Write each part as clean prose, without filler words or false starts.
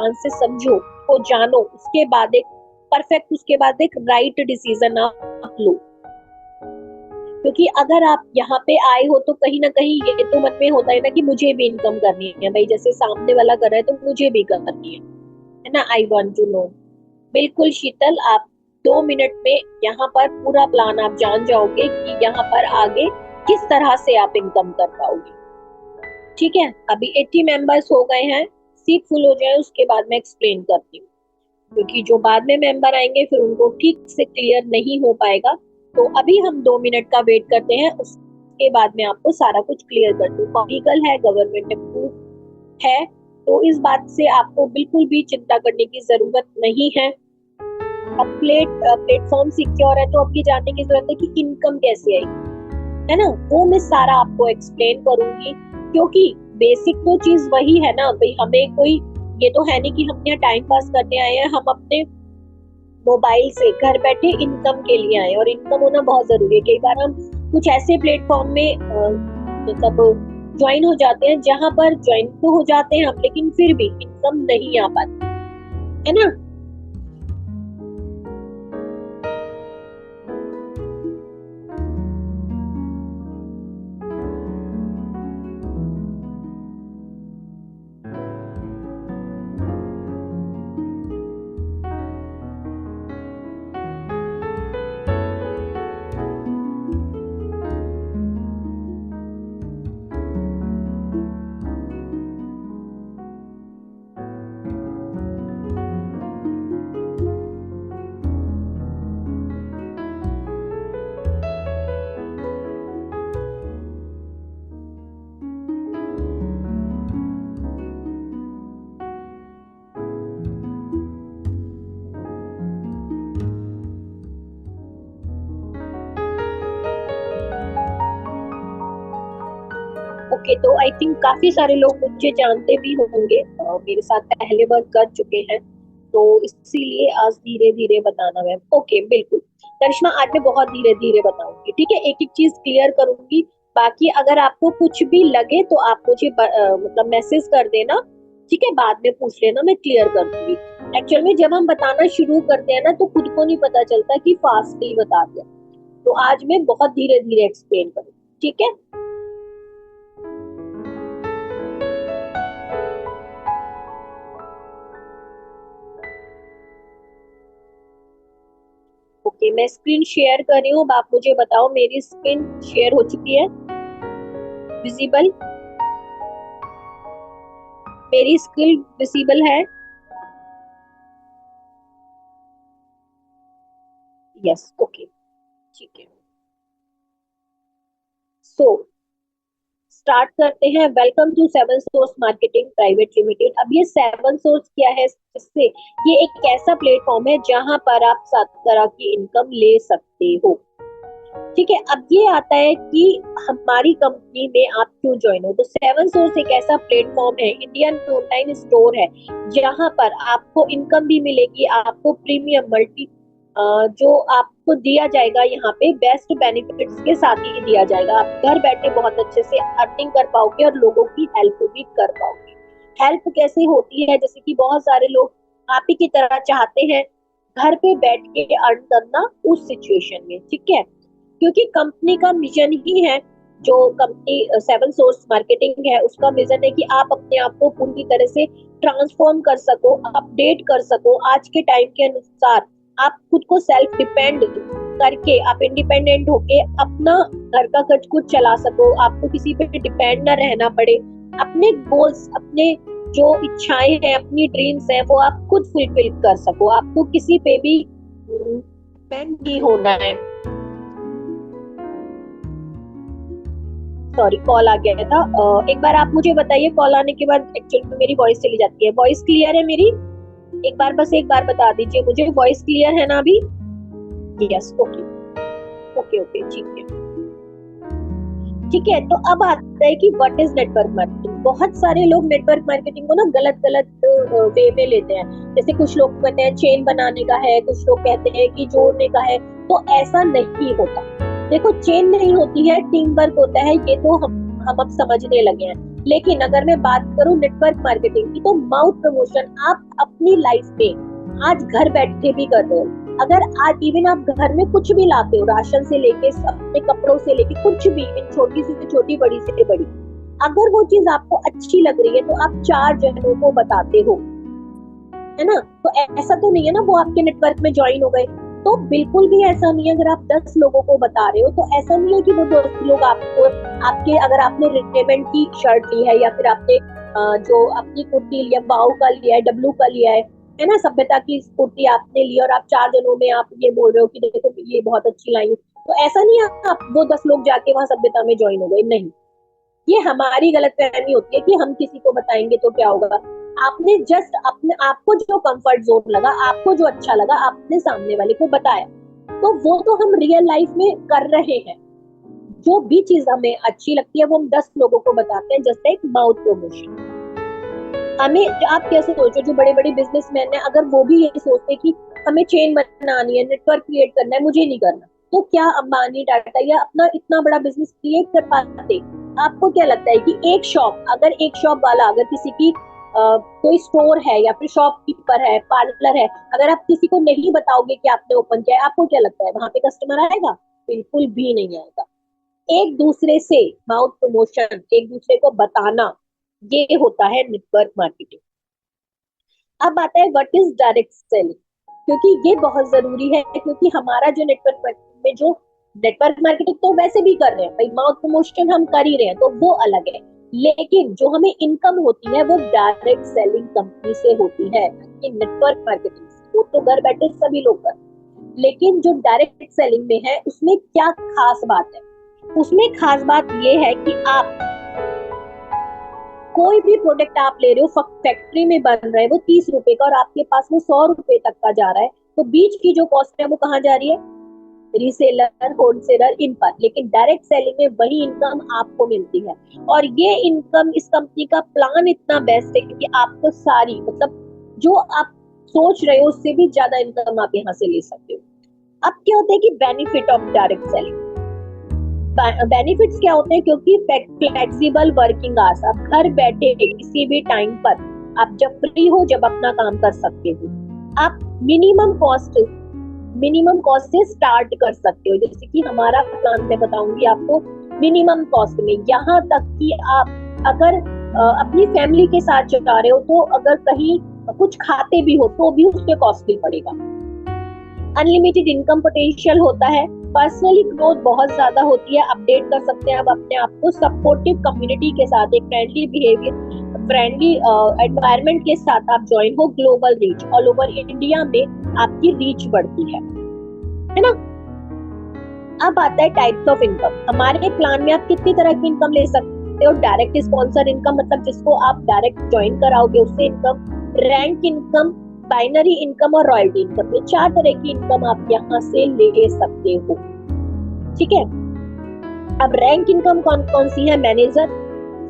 ध्यान से समझो, को जानो, उसके बाद एक परफेक्ट, उसके बाद एक राइट डिसीजन आप लो। क्योंकि अगर आप यहाँ पे आए हो तो कहीं ना कहीं ये तो मन में होता है ना कि मुझे भी इनकम करनी है भाई, जैसे सामने वाला कर रहा है तो मुझे भी करनी है ना, आई वांट टू नो। बिल्कुल शीतल, आप 2 मिनट में यहाँ पर पूरा प्लान आप जान जाओगे कि यहाँ पर आगे किस तरह से आप इनकम कर पाओगे। ठीक है, अभी 80 मेंबर्स हो गए हैं, सीट फुल हो जाए उसके बाद मैं एक्सप्लेन करती हूँ, क्योंकि जो बाद में मेंबर आएंगे फिर उनको ठीक से क्लियर नहीं हो पाएगा। तो अभी हम 2 मिनट का वेट करते हैं, उसके बाद में आपको सारा कुछ क्लियर करती हूँ। लीगल है, गवर्नमेंट अप्रूव है, तो इस बात से आपको बिल्कुल भी चिंता करने की जरूरत नहीं है। अब प्लेटफॉर्म सिक्योर है, तो अब ये जानने की जरूरत है कि इनकम कैसे आएगी, है ना, वो मैं सारा आपको एक्सप्लेन करूंगी। क्योंकि बेसिक तो चीज वही है ना भाई, हमें कोई ये तो है नहीं कि हम यहाँ टाइम पास करने आए हैं, हम अपने मोबाइल से घर बैठे इनकम के लिए आए, और इनकम होना बहुत जरूरी है। कई बार हम कुछ ऐसे प्लेटफॉर्म में मतलब ज्वाइन हो जाते हैं जहां पर ज्वाइन तो हो जाते हैं हम, लेकिन फिर भी इनकम नहीं आ पाती, है ना। ओके, तो आई थिंक काफी सारे लोग मुझे जानते भी होंगे, मेरे साथ पहले वर्क कर चुके हैं, तो इसीलिए आज धीरे धीरे बताना है। ओके बिल्कुल करिश्मा, आज मैं बहुत धीरे धीरे बताऊंगी, ठीक है, एक एक चीज क्लियर करूंगी। बाकी अगर आपको कुछ भी लगे तो आप मुझे मतलब मैसेज कर देना, ठीक है, बाद में पूछ लेना, मैं क्लियर कर दूंगी। एक्चुअल में जब हम बताना शुरू करते हैं ना तो खुद को नहीं पता चलता कि फास्टली बता दिया, तो आज मैं बहुत धीरे धीरे एक्सप्लेन करूंगी, ठीक है। ओके, मैं स्क्रीन शेयर कर रही हूँ, अब आप मुझे बताओ मेरी स्क्रीन शेयर हो चुकी है, विजिबल, मेरी स्क्रीन विजिबल है? यस, ओके, ठीक है। सो स्टार्ट करते हैं। Welcome to seven source marketing private limited. अब ये सेवन सोर्स क्या है, इससे ये एक ऐसा प्लेटफॉर्म है जहां पर आप 7 तरह की इनकम ले सकते हो, ठीक है। अब ये आता है कि हमारी कंपनी में आप क्यों ज्वाइन हो, तो सेवन सोर्स एक ऐसा प्लेटफॉर्म है, इंडियन ऑनलाइन स्टोर है, जहां पर आपको इनकम भी मिलेगी, आपको प्रीमियम मल्टी जो आपको दिया जाएगा यहाँ पे बेस्ट बेनिफिट्स के साथ ही दिया जाएगा। आप घर बैठे बहुत अच्छे से अर्निंग कर पाओगे और लोगों की हेल्प भी कर पाओगे। हेल्प कैसे होती है, जैसे कि बहुत सारे लोग आप ही की तरह चाहते हैं घर पे बैठ के अर्न करना उस सिचुएशन में, ठीक है, क्योंकि कंपनी का मिशन ही है, जो कंपनी सेवन सोर्स मार्केटिंग है उसका मिशन है कि आप अपने आप को पूरी तरह से ट्रांसफॉर्म कर सको, अपडेट कर सको आज के टाइम के अनुसार, आप खुद को सेल्फ डिपेंड करके, आप इंडिपेंडेंट होके अपना घर का खर्च खुद चला सको, आपको किसी पे डिपेंड ना रहना पड़े, अपने गोल्स, अपने जो इच्छाएं हैं, अपनी ड्रीम्स हैं, वो आप खुद फुलफिल कर सको, आपको किसी पे भी डिपेंड नहीं होना है। सॉरी, कॉल आ गया था, एक बार आप मुझे बताइए, कॉल आने के बाद एक्चुअली में मेरी वॉइस चली जाती है। वॉइस क्लियर है मेरी? एक बार बस एक बार बता दीजिए मुझे, वॉइस क्लियर है ना अभी? यस, ओके ओके ओके, ठीक है ठीक है। तो अब आता है कि व्हाट इज नेटवर्क मार्केटिंग। बहुत सारे लोग नेटवर्क मार्केटिंग को ना गलत गलत वे में लेते हैं, जैसे कुछ लोग कहते हैं चेन बनाने का है, कुछ लोग कहते हैं कि जोड़ने का है, तो ऐसा नहीं होता। देखो, चेन नहीं होती है, टीम वर्क होता है, ये तो हम अब समझने लगे हैं। लेकिन अगर मैं बात करूं नेटवर्क मार्केटिंग की, तो माउथ प्रमोशन आप अपनी लाइफ में आज घर बैठे भी कर रहे हो। अगर आज इवन आप घर में कुछ भी लाते हो, राशन से लेके अपने कपड़ों से लेके कुछ भी, छोटी से छोटी बड़ी से बड़ी, अगर वो चीज आपको अच्छी लग रही है तो आप 4 जनों को बताते हो, है ना। तो ऐसा तो नहीं है ना वो आपके नेटवर्क में ज्वाइन हो गए, तो बिल्कुल भी ऐसा नहीं है। अगर आप 10 लोगों को बता रहे हो तो ऐसा नहीं है कि वो 10 लोग आपको, आपके, अगर आपने रेमंड की शर्ट ली है या फिर आपने जो अपनी कुर्ती लिया, वाओ का लिया है, डब्लू का लिया है ना, सभ्यता की कुर्ती आपने ली और आप 4 जनों में आप ये बोल रहे हो कि देखो ये बहुत अच्छी लाई हूँ, तो ऐसा नहीं है आप वो 10 लोग जाके वहां सभ्यता में ज्वाइन हो गए, नहीं। ये हमारी गलतफहमी होती है कि हम किसी को बताएंगे तो क्या होगा। आपने जस्ट अपने, आपको जो कंफर्ट जोन लगा, आपको जो अच्छा लगा, आपने सामने वाले को बताया, तो वो तो हम रियल लाइफ में कर रहे हैं। जो भी चीज हमें अच्छी लगती है वो हम 10 लोगों को बताते हैं, जस्ट लाइक माउथ प्रमोशन। हमें, आप कैसे सोचो, जो बड़े बड़े बिजनेसमैन है, अगर वो भी यही सोचते कि हमें चेन बनानी है, नेटवर्क क्रिएट करना है, मुझे नहीं करना, तो क्या अंबानी, टाटा या अपना इतना बड़ा बिजनेस क्रिएट कर पाते? आपको क्या लगता है कि एक शॉप, अगर एक शॉप वाला, अगर किसी की कोई स्टोर है या फिर शॉपकीपर है, पार्लर है, अगर आप किसी को नहीं बताओगे कि आपने ओपन किया है, आपको क्या लगता है वहां पे कस्टमर आएगा? बिल्कुल भी नहीं आएगा। एक दूसरे से माउथ प्रमोशन, एक दूसरे को बताना, ये होता है नेटवर्क मार्केटिंग। अब आता है व्हाट इज डायरेक्ट सेलिंग, क्योंकि ये बहुत जरूरी है, क्योंकि हमारा जो नेटवर्क मार्केटिंग में, जो नेटवर्क मार्केटिंग तो वैसे भी कर रहे हैं भाई, माउथ प्रमोशन हम कर ही रहे हैं, तो वो अलग है। लेकिन जो हमें इनकम होती है वो डायरेक्ट सेलिंग कंपनी से होती है, कि नेटवर्क मार्केटिंग से। वो तो घर बैठे सभी लोग कर, लेकिन जो डायरेक्ट सेलिंग में है उसमें क्या खास बात है? उसमें खास बात ये है कि आप कोई भी प्रोडक्ट आप ले रहे हो, फैक्ट्री में बन रहा है वो 30 रुपए का और आपके पास वो 100 रुपए तक का जा रहा है, तो बीच की जो कॉस्ट है वो कहाँ जा रही है? रीसेलर, होलसेलर, इन पर। लेकिन डायरेक्ट सेलिंग में वही इनकम आपको मिलती है, और ये इनकम, इस कंपनी का प्लान इतना बेस्ट है कि आपको सारी, मतलब जो आप सोच रहे हो उससे भी ज्यादा इनकम आप यहाँ से ले सकते हो। अब क्या होता है कि benefit of direct selling, benefits क्या होते हैं? क्योंकि फ्लेक्सिबल वर्किंग आवर्स, आप घर बैठे किसी भी टाइम पर, आप जब फ्री हो, जब अपना काम कर सकते हो। आप मिनिमम कॉस्ट से स्टार्ट कर सकते हो, जैसे कि हमारा प्लान मैं बताऊंगी आपको। मिनिमम कॉस्ट में, यहाँ तक कि आप अगर अपनी फैमिली के साथ जा रहे हो, तो अगर कहीं कुछ खाते भी हो तो भी उस पर कॉस्टली पड़ेगा। अनलिमिटेड इनकम पोटेंशियल होता है, पर्सनली ग्रोथ बहुत ज्यादा होती है, अपडेट कर सकते हैं आप अपने आप को, सपोर्टिव कम्युनिटी के साथ, एक फ्रेंडली बिहेवियर, फ्रेंडली एनवायरनमेंट के साथ आप ज्वाइन हो, global reach, all over India में आपकी रीच बढ़ती है ना। अब आता है टाइप्स ऑफ इनकम। हमारे प्लान में आप कितनी तरह की इनकम ले सकते हो? डायरेक्ट स्पॉन्सर इनकम, मतलब जिसको आप डायरेक्ट ज्वाइन कराओगे उससे income, rank income, binary income और रॉयल्टी इनकम। ये 4 तरह की इनकम आप यहाँ से ले सकते हो, ठीक है। अब रैंक इनकम कौन कौन सी है? Manager,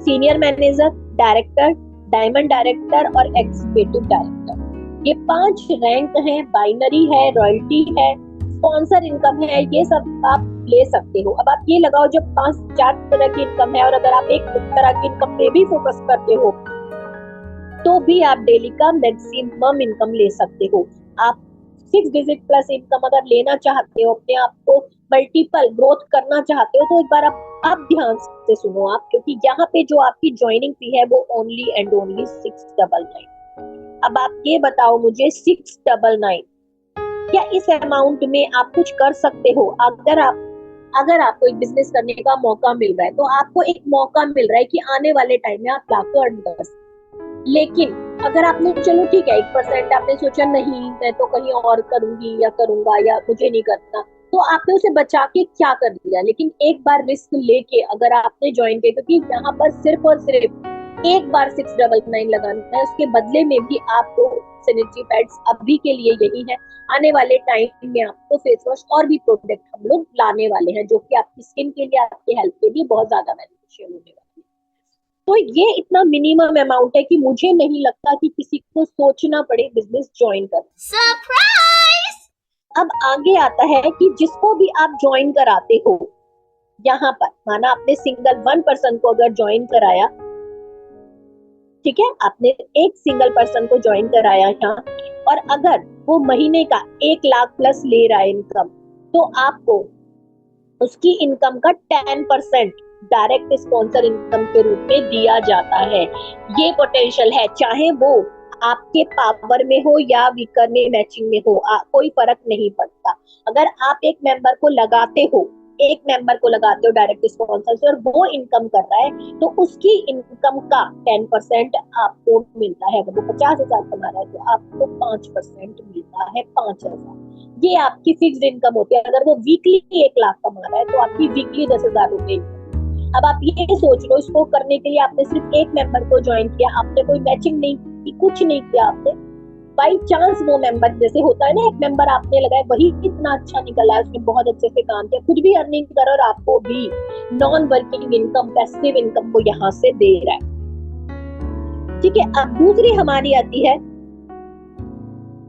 senior manager, director, diamond director और एग्जीक्यूटिव डायरेक्टर, ये 5 रैंक हैं। बाइनरी है, रॉयल्टी है, स्पॉन्सर इनकम है, ये सब आप ले सकते हो। अब आप ये लगाओ, जब 4 तरह की इनकम है और अगर आप एक तरह की इनकम पे भी फोकस करते हो तो भी आप डेली का मैक्सिमम इनकम ले सकते हो। आप 6 डिजिट प्लस इनकम अगर लेना चाहते हो, अपने आप को मल्टीपल ग्रोथ करना चाहते हो, तो एक बार आप ध्यान से सुनो आप, क्योंकि यहाँ पे जो आपकी ज्वाइनिंग फी है वो ओनली एंड ओनली 699। अब आप ये बताओ मुझे, 699, क्या इस अमाउंट में आप कुछ कर सकते हो? अगर आपको एक बिजनेस करने का मौका मिल रहा है, तो आपको एक मौका मिल रहा है कि आने वाले टाइम में आप लाखों अर्न कर सकते। लेकिन अगर आपने, चलो ठीक है, 1% आपने सोचा नहीं मैं तो कहीं और करूंगी या करूंगा या मुझे नहीं करना, तो आपने उसे बचा के क्या कर दिया। लेकिन एक बार रिस्क लेके अगर आपने ज्वाइन किया, क्योंकि यहाँ पर सिर्फ और सिर्फ एक बार 699 लगाना है, उसके बदले में भी आपको सैनिटरी पैड्स अभी के लिए यही है, आने वाले टाइम में आपको फेस वॉश और भी प्रोडक्ट हम लोग लाने वाले हैं, जो कि आपकी स्किन के लिए, आपके हेल्थ के लिए बहुत ज्यादा बेनिफिशियल होने वाले हैं। तो ये इतना मिनिमम अमाउंट है कि मुझे नहीं लगता कि किसी को सोचना पड़े बिजनेस ज्वाइन कर। सरप्राइज! अब आगे आता है कि जिसको भी आप ज्वाइन कराते हो, यहाँ पर माना आपने सिंगल 1 पर्सन को अगर ज्वाइन कराया, ठीक है, आपने एक सिंगल पर्सन को ज्वाइन कराया यहाँ, और अगर वो महीने का 1 लाख प्लस ले रहा है इनकम, तो आपको उसकी इनकम का 10% डायरेक्ट स्पॉन्सर इनकम के रूप में दिया जाता है। ये पोटेंशियल है, चाहे वो आपके पावर में हो या वीकर में मैचिंग में हो, कोई फर्क नहीं पड़ता। अगर आप एक मेंबर को लगाते हो डायरेक्ट स्पॉन्सर से, और वो इनकम कर रहा है, तो उसकी इनकम का 10% आपको मिलता है। अगर वो 50,000 कमा रहा है तो आपको 5% मिलता है, 5,000। ये आपकी फिक्स्ड इनकम होती है। अगर वो वीकली 1 लाख कमा रहा है तो आपकी वीकली 10,000 रुपए। अब आप ये सोच लो, इसको करने के लिए आपने सिर्फ एक मेंबर को ज्वाइन किया, आपने कोई मैचिंग नहीं की, कुछ नहीं किया आपने, बाई चांस वो मेंबर, जैसे होता है ना, एक मेंबर आपने लगाया, वही इतना अच्छा निकला है, उसने बहुत अच्छे से काम किया, खुद भी अर्निंग करो और आपको भी non working income, passive income वो यहाँ से दे रहा है। ठीक है, अब दूसरी हमारी आती है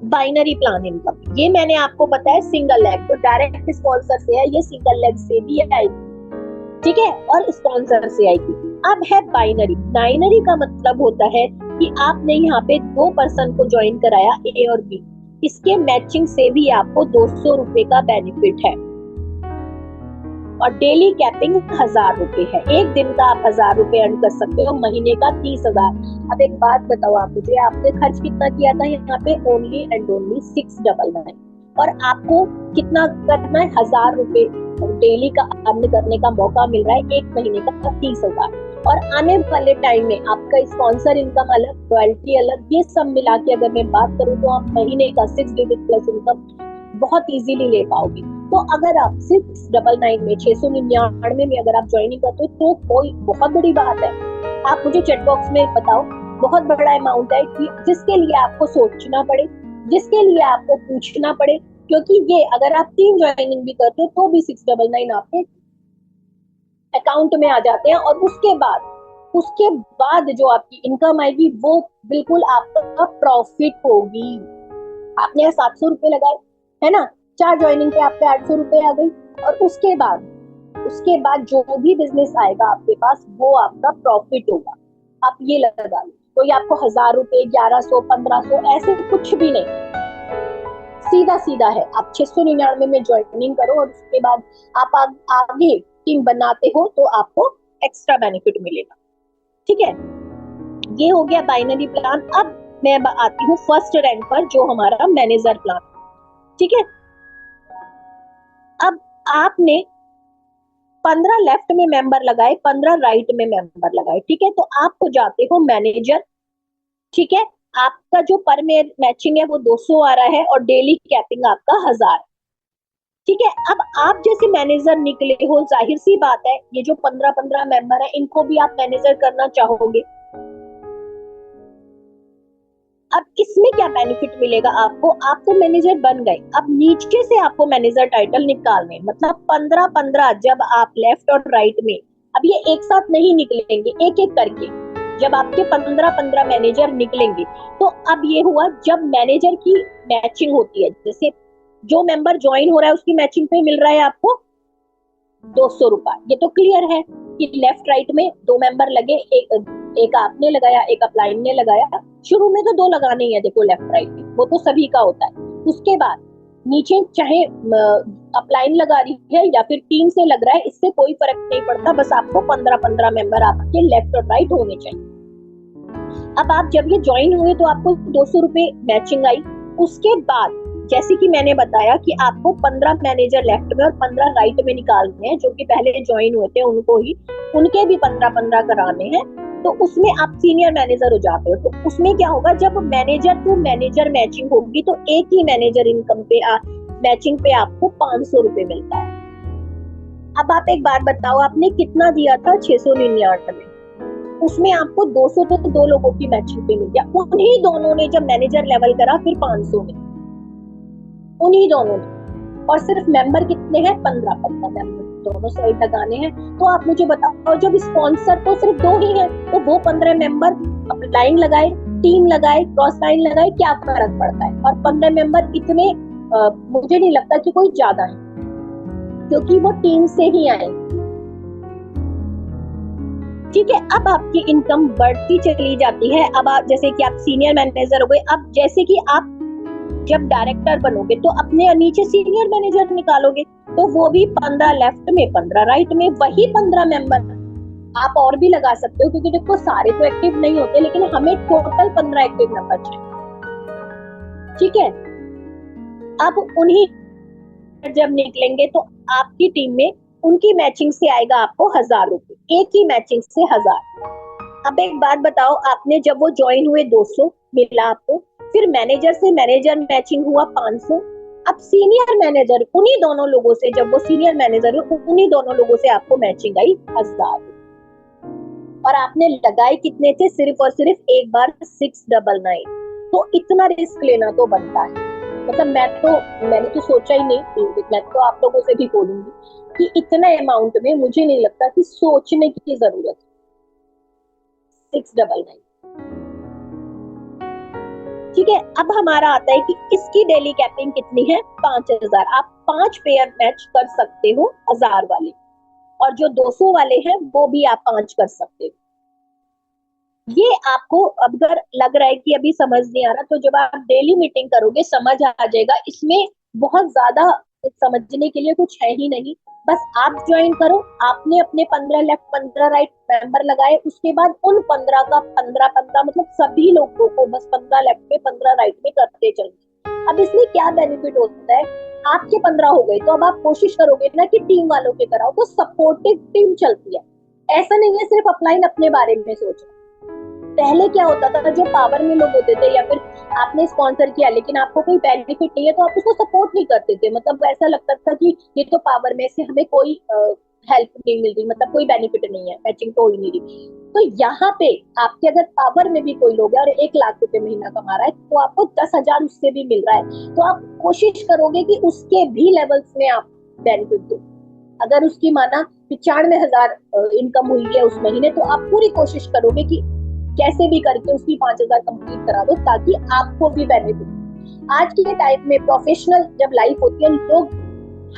बाइनरी प्लान इनकम। ये मैंने आपको बताया सिंगल लेग, तो डायरेक्ट स्पॉन्सर से है, ये सिंगल लेग से भी आएगी, ठीक है, और स्पॉन्सर से आएगी। अब है बाइनरी। बाइनरी का मतलब होता है कि आपने यहाँ पे 2 पर्सन को ज्वाइन कराया, ए और बी, इसके मैचिंग से भी आपको 200 रुपए का बेनिफिट है, और डेली कैपिंग 1,000 रुपए है। एक दिन का आप 1,000 रुपए अर्न कर सकते हो, महीने का 30,000। अब एक बात बताओ आप मुझे, आपने खर्च कितना किया था यहाँ पे? ओनली एंड ओनली 699, और आपको कितना करना है? 1,000 रुपए डेली का अर्न करने का मौका मिल रहा है, एक महीने का 30,000। और आने वाले टाइम में आपका स्पॉन्सर इनकम अलग, रॉयल्टी अलग, ये सब मिला के अगर मैं बात करूं तो आप महीने का 6 डिजिट प्लस इनकम बहुत इजीली ले पाओगे। तो अगर आप 699 में, 699 में अगर आप ज्वाइनिंग करते हो तो कोई बहुत बड़ी बात है। आप मुझे चैट बॉक्स में बताओ, बहुत बड़ा अमाउंट है कि जिसके लिए आपको सोचना पड़े, जिसके लिए आपको पूछना पड़े, क्योंकि ये अगर आप 3 ज्वाइनिंग भी करते हो तो भी 699 आपके अकाउंट में आ जाते हैं, और उसके बाद जो आपकी इनकम आएगी वो बिल्कुल आपका प्रॉफिट होगी। आपने 700 रुपए लगाए, है ना, 4 ज्वाइनिंग पे आपके 800 रुपए आ गई, और उसके बाद जो भी बिजनेस आएगा आपके पास वो आपका प्रॉफिट होगा। आप ये लगा लो, तो ये आपको 1,000 रुपए, 1100, 1500 ऐसे कुछ भी नहीं, सीधा है। आप 699 में ज्वाइनिंग करो, और उसके बाद आप आगे टीम बनाते हो तो आपको एक्स्ट्रा बेनिफिट मिलेगा। ठीक है, ये हो गया बाइनरी प्लान। अब मैं आती हूँ फर्स्ट रैंक पर, जो हमारा मैनेजर प्लान। ठीक है, अब आपने 15 लेफ्ट में मेंबर लगाए, 15 राइट में मेंबर लगाए, ठीक है, तो आप हो जाते हो मैनेजर। ठीक है, आपका जो पर मैचिंग है वो 200 आ रहा है, और डेली कैपिंग आपका 1,000। ठीक है, अब आप जैसे मैनेजर निकले हो, जाहिर सी बात है ये जो 15 मेंबर है इनको भी आप मैनेजर करना चाहोगे। अब इसमें क्या बेनिफिट मिलेगा आपको? आप तो मैनेजर बन गए, अब नीचे से आपको मैनेजर टाइटल निकालने, मतलब 15 जब आप लेफ्ट और राइट में, अब ये एक साथ नहीं निकलेंगे, एक एक करके जब आपके 15 मैनेजर निकलेंगे, तो अब ये हुआ जब मैनेजर की मैचिंग होती है, जैसे जो मेंबर ज्वाइन हो रहा है उसकी मैचिंग पे मिल रहा है आपको 200 रुपए। ये तो क्लियर है कि लेफ्ट राइट में 2 मेंबर लगे, एक आपने लगाया, एक अपलाइन ने लगाया। शुरू में तो 2 लगाने ही है, देखो लेफ्ट राइट में, वो तो सभी का होता है। उसके बाद नीचे चाहे अपलाइन लगा रही है या फिर टीम से लग रहा है, इससे कोई फर्क नहीं पड़ता, बस आपको 15 मेंबर आपके लेफ्ट और राइट होने चाहिए। अब आप जब ये ज्वाइन हुए तो आपको 200 रुपए मैचिंग आई। उसके बाद जैसे कि मैंने बताया कि आपको 15 मैनेजर लेफ्ट में और 15 राइट में निकालने हैं, जो कि पहले ज्वाइन हुए थे उनको ही, उनके भी 15 कराने हैं, तो उसमें आप सीनियर मैनेजर हो जाते हो। तो उसमें क्या होगा, जब मैनेजर टू मैनेजर मैचिंग होगी तो एक ही मैनेजर इनकम पे मैचिंग पे आपको 500 रुपए मिलता है। अब आप एक बात बताओ, आपने कितना दिया था? 699 में, उसमें आपको 200 तो 2 लोगों की मैचिंग पे मिल गया। उन्हीं दोनों ने जब मैनेजर लेवल करा फिर 500 में, उन्हीं दोनों ने, और सिर्फ मेंबर कितने हैं? 15 मेंबर दोनों साइड लगाने हैं। तो आप मुझे बताओ, जब स्पॉन्सर तो सिर्फ 2 ही हैं, तो वो 15 मेंबर लाइन लगाए, टीम लगाए, क्रॉस लाइन लगाए, क्या फर्क पड़ता है? और 15 मेंबर इतने मुझे नहीं लगता कि कोई ज्यादा है, क्योंकि वो टीम से ही आए। ठीक है, अब आपकी इनकम बढ़ती चली जाती है। अब आप जैसे कि आप सीनियर मैनेजर हो गए, अब जैसे कि आप जब डायरेक्टर बनोगे तो अपने नीचे सीनियर मैनेजर निकालोगे, तो वो भी 15 लेफ्ट में 15 राइट में, वही 15 मेंबर आप और भी लगा सकते हो, क्योंकि देखो सारे तो एक्टिव नहीं होते, लेकिन हमें टोटल 15 एक्टिव मेंबर चाहिए। ठीक है, अब उन्हीं जब निकलेंगे तो आपकी टीम में उनकी मैचिंग से आएगा आपको 1000 रुपए, एक ही मैचिंग से 1000। अब एक बात बताओ, आपने जब वो ज्वाइन हुए 200 मिला आपको, फिर मैनेजर से मैनेजर मैचिंग हुआ 500, अब सीनियर मैनेजर उन्हीं दोनों लोगों से, जब वो सीनियर मैनेजर हो उन्हीं दोनों लोगों से आपको मैचिंग आई 1000, और आपने लगाए कितने थे, सिर्फ और सिर्फ एक बार 699। तो इतना रिस्क लेना तो बनता है। मतलब मैंने तो सोचा ही नहीं, मैं तो आप लोगों से भी बोलूंगी कि इतना अमाउंट में मुझे नहीं लगता कि सोचने की जरूरत है। 699। ठीक है, अब हमारा आता है कि इसकी डेली कैपिंग कितनी है, 5000। आप 5 पेयर मैच कर सकते हो 1000 वाले, और जो 200 वाले हैं वो भी आप 5 कर सकते हो। ये आपको अगर लग रहा है कि अभी समझ नहीं आ रहा, तो जब आप डेली मीटिंग करोगे समझ आ जाएगा। इसमें बहुत ज्यादा समझने के लिए कुछ है ही नहीं, बस आप ज्वाइन करो, आपने अपने 15 लेफ्ट 15 राइट मेंबर लगाए, उसके बाद उन 15 का 15 15 मतलब सभी लोगों को बस 15 लेफ्ट में 15 राइट में करते चलना। अब इसमें क्या बेनिफिट होता है, आपके 15 हो गए तो अब आप कोशिश करोगे ना कि टीम वालों के कराओ, तो सपोर्टिव टीम चलती है। ऐसा नहीं है सिर्फ अपलाइन अपने बारे में सोचो। पहले क्या होता था, जो पावर में लोग होते थे या फिर आपने स्पॉन्सर किया लेकिन आपको कोई बेनिफिट नहीं है तो आप उसको सपोर्ट नहीं करते थे, मतलब ऐसा लगता था कि ये तो पावर में से हमें कोई हेल्प नहीं मिल रही, मतलब कोई बेनिफिट नहीं है, मैचिंग तो हो ही नहीं रही। तो यहाँ पे आपके अगर पावर में भी कोई लोग है और 1 लाख रुपए महीना कमा रहा है, तो आपको 10,000 उससे भी मिल रहा है, तो आप कोशिश करोगे कि उसके भी लेवल्स में आप बेनिफिट दो। अगर उसकी माना 95,000 इनकम हुई है उस महीने, तो आप पूरी कोशिश करोगे कि कैसे भी करके उसकी 5,000 कंप्लीट करा दो, ताकि आपको भी बेनिफिट। आज के टाइम में प्रोफेशनल जब लाइफ होती है, लोग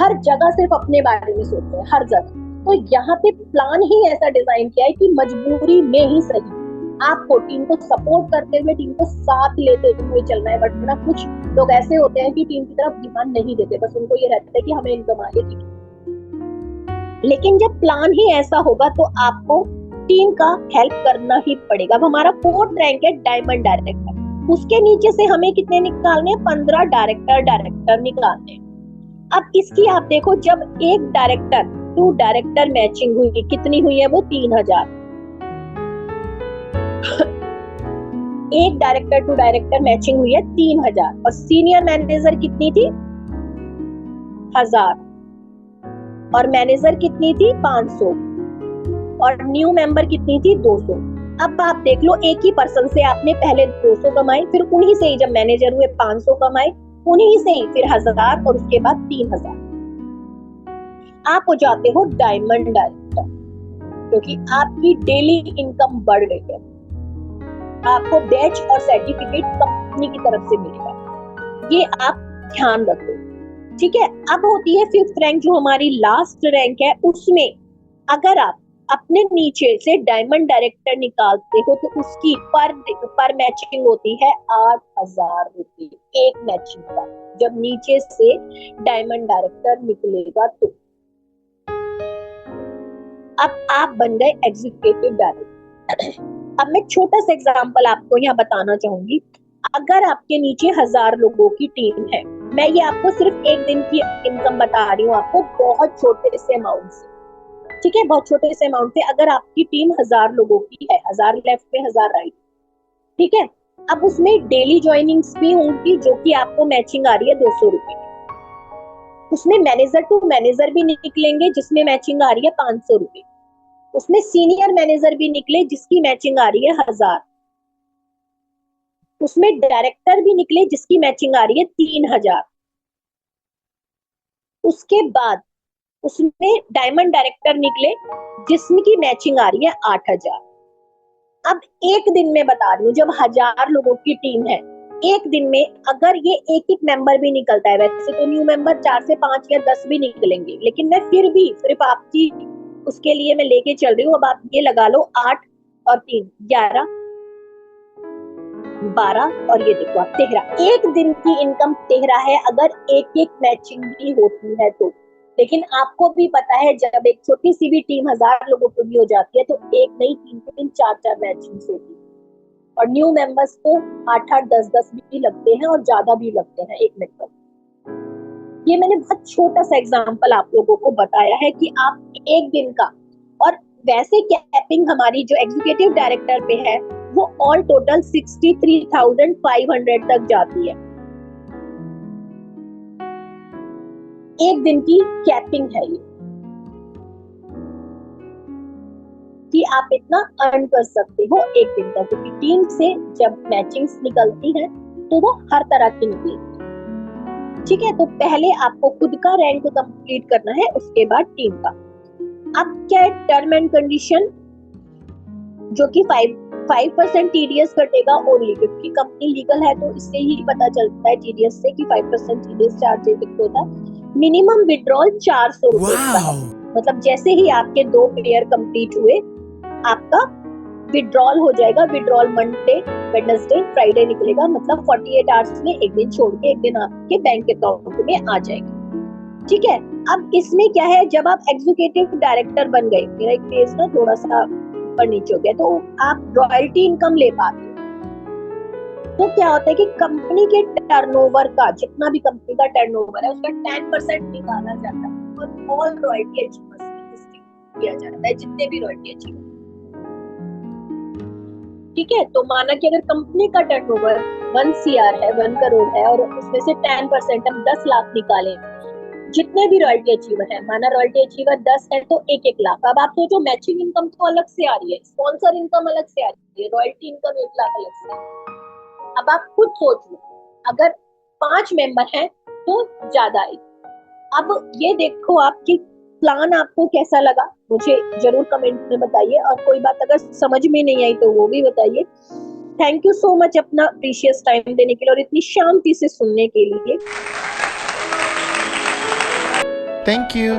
हर जगह सिर्फ अपने बारे में सोचते हैं, हर जगह। तो यहाँ पे प्लान ही ऐसा डिजाइन किया है कि मजबूरी में ही सही आपको टीम को सपोर्ट करते हुए, टीम को साथ लेते हुए चलना है। वरना कुछ लोग ऐसे होते हैं कि टीम की तरफ ध्यान नहीं देते, बस उनको ये रहता है कि हमें इनकम आए। लेकिन जब प्लान ही ऐसा होगा तो आपको टीम का हेल्प करना ही पड़ेगा। अब हमारा 4th रैंक है डायमंड डायरेक्टर, उसके नीचे से हमें कितने निकालने हैं, 15 डायरेक्टर निकालने हैं। अब इसकी आप देखो, जब एक डायरेक्टर टू डायरेक्टर मैचिंग हुई, कितनी हुई है वो 3000। एक डायरेक्टर टू डायरेक्टर मैचिंग हुई है 3000, और सीनियर मैनेजर कितनी थी 1000, और मैनेजर कितनी थी 500, और न्यू मेंबर कितनी थी 200। अब आप देख लो, एक ही पर्सन से आपने पहले 200 कमाए, फिर उन्हीं से ही जब मैनेजर हुए 500 कमाए, उन्हीं से ही फिर 1000, और उसके बाद 3000। आप हो जाते हो डायमंड डायरेक्टर, क्योंकि आपकी डेली इनकम बढ़ गई है। आपको बैच और सर्टिफिकेट कंपनी की तरफ से मिलेगा, ये आप ध्यान रखो। ठीक है, अब होती है 5th रैंक, जो हमारी लास्ट रैंक है। उसमें अगर आप अपने नीचे से डायमंड डायरेक्टर निकालते हो, तो उसकी पर मैचिंग होती है 8,000 रुपए, एक मैचिंग का, जब नीचे से डायमंड डायरेक्टर निकलेगा तो। अब आप बन गए एग्जीक्यूटिव डायरेक्टर। अब मैं छोटा सा एग्जांपल आपको यहाँ बताना चाहूंगी। अगर आपके नीचे 1000 लोगों की टीम है, मैं ये आपको सिर्फ एक दिन की इनकम बता रही हूँ, आपको बहुत छोटे से अमाउंट से। ठीक है, बहुत छोटे से अमाउंट से अगर आपकी टीम 1000 लोगों की है, 1000 लेफ्ट में 1000 राइट, ठीक है। अब उसमें डेली ज्वाइनिंग्स भी होंगी, जो कि आपको मैचिंग आ रही है 200 रुपए। उसमें मैनेजर टू मैनेजर भी निकलेंगे, जिसमें मैचिंग आ रही है 500 रुपए। उसमें सीनियर मैनेजर भी निकले, जिसकी मैचिंग आ रही है 1000। उसमें डायरेक्टर भी निकले, जिसकी मैचिंग आ रही है 3000। उसके बाद उसमें डायमंड डायरेक्टर निकले, जिसकी मैचिंग आ रही है 8000। अब एक दिन में बता रही हूँ, जब 1000 लोगों की टीम है, एक दिन में अगर ये एक एक मेंबर भी निकलता है, वैसे तो न्यू मेंबर 4 से 5 या 10 भी निकलेंगे, लेकिन मैं फिर भी सिर्फ आपकी उसके लिए मैं लेके चल रही हूँ। अब आप ये लगा लो 8 और 3 11 12 और ये देखो आप 13, एक दिन की इनकम 13 है अगर एक एक मैचिंग भी होती है तो। लेकिन आपको भी पता है जब एक छोटी सी भी टीम 1000 लोगों की भी हो जाती है तो एक नई टीम को 3-4 मैचिंग होती है और न्यू मेंबर्स को 8-8 10-10 भी लगते हैं और ज्यादा भी लगते हैं एक मेंबर। ये मैंने बहुत छोटा सा एग्जांपल आप लोगों को बताया है कि आप एक दिन का, और वैसे कैपिंग हमारी जो एग्जीक्यूटिव डायरेक्टर पे है वो ऑल टोटल 63,500 तक जाती है। एक दिन की कैपिंग है ये कि आप इतना अर्न कर सकते हो एक दिन का, क्योंकि टीम से जब मैचिंग्स निकलती हैं तो वो हर तरह की निकलेगी। ठीक है, तो पहले आपको खुद का रैंक कंप्लीट करना है, उसके बाद टीम का। अब क्या है टर्म एंड कंडीशन, जो कि 5% टीडीएस कटेगा ओनली, क्योंकि कंपनी लीगल है तो इससे ही पता चलता है टीडीएस से कि 5% टीडीएस चार्ज होता है। मिनिमम विड्रॉल 400 रुपए का है, मतलब जैसे ही आपके 2 पेयर कंप्लीट हुए आपका विड्रॉल हो जाएगा। विड्रॉल मंडे वेडनेसडे फ्राइडे निकलेगा, मतलब 48 आवर्स में एक दिन छोड़ के एक दिन आपके बैंक अकाउंट में आ जाएगा। ठीक है, अब इसमें क्या है, जब आप एग्जीक्यूटिव डायरेक्टर बन गए, मेरा एक पेज ना थोड़ा सा ऊपर नीचे हो गया, तो आप रॉयल्टी इनकम ले पाते हो। तो क्या होता है कि कंपनी के टर्नओवर का, जितना भी कंपनी का टर्नओवर है उसका 10% निकाला जाता है और ऑल रॉयल्टी अचीवर्स किया जाता है, जितने भी रॉयल्टी अचीवर। ठीक है, तो माना कि अगर कंपनी का टर्नओवर 1 CR है, 1 करोड़ है, और उसमें से 10% हम 10 लाख निकालें, जितने भी रॉयल्टी अचीवर है, माना रॉयल्टी अचीवर 10 है तो 1-1 लाख। अब आप सोचो मैचिंग इनकम तो अलग से आ रही है, स्पॉन्सर इनकम अलग से आ रही है, रॉयल्टी इनकम 1 लाख अलग से। अब आप खुद सोच लो, अगर 5 मेंबर हैं तो ज्यादा है। अब ये देखो आपकी प्लान आपको कैसा लगा, मुझे जरूर कमेंट में बताइए, और कोई बात अगर समझ में नहीं आई तो वो भी बताइए। थैंक यू सो मच अपना प्रीशियस टाइम देने के लिए और इतनी शांति से सुनने के लिए। Thank you.